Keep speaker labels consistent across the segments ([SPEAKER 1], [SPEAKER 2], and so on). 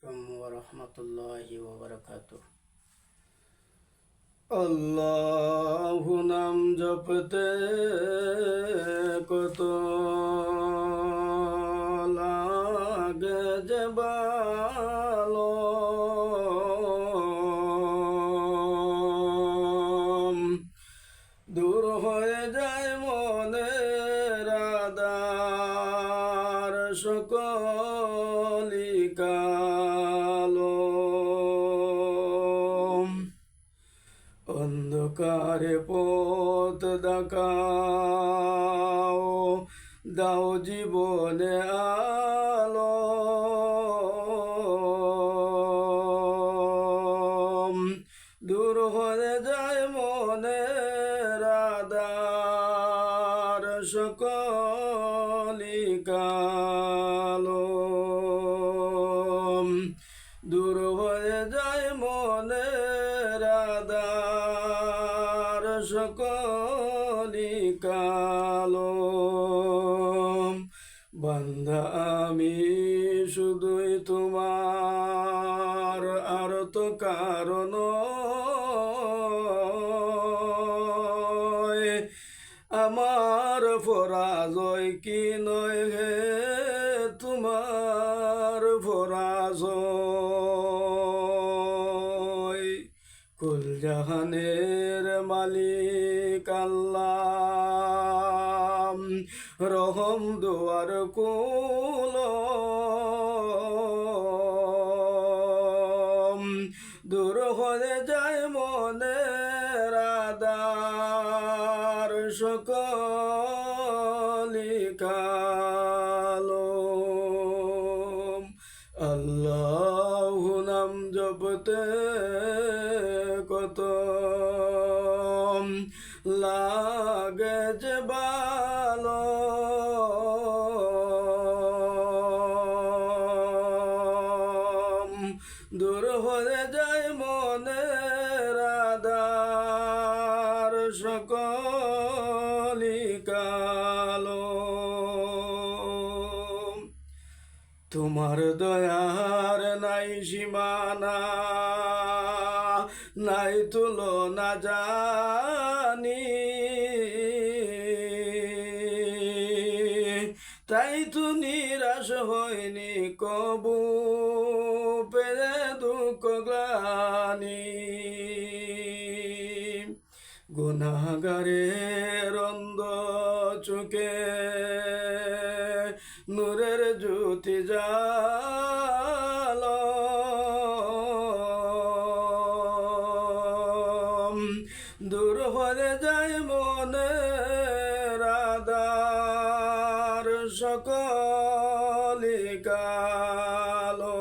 [SPEAKER 1] আলাইকুম ওয়া রাহমাতুল্লাহি ওয়া বারাকাতুহু। আল্লাহু নাম জপতে কত লাগে যে ভালো, দূর হয়ে যায় মনের আধার সকলি কালো। অন্ধকারে পথ দেখাও, দাও জীবনে আলো। দূর হয়ে যায় মনের আধার সকলি কালো। দূর হয়ে যায় মনের আধার সকলি কালো। বান্দা আমি শুধুই তোমার, আর তো কারণ আমার পরাজয় কি নয় হে তোমার পরাজয়। কুল জাহানের মালিক আল্লাহ, রহম দুয়ার কুল। দূর হয়ে যায় মনের আধার সকলি কালো। আল্লাহু নাম জপতে কত লাগে যে ভালো, দূর হয়ে যায় মনের আধার সকলি কালো। তোমার দয়ার নাই সীমানা, নাই তুলনা জানি, তাই তো নিরাশ হয়নি কবু পেয়ে দুঃখ গ্লানি। গুনাহগারের অন্ধ চোখে নূরের জ্যোতি জালো। দূর হয়ে যায় মনের আধার সকলি কালো।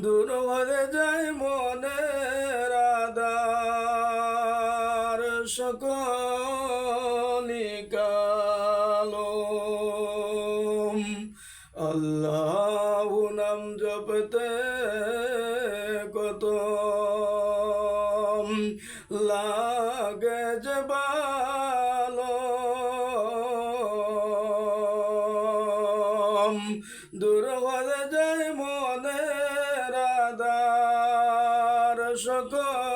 [SPEAKER 1] দূর হয়ে যায় মনের আধার সকলি কালো। আল্লাহু নাম জপতে কত লাগে যে ভালো, দূর হয়ে যায় মনের আধার সকল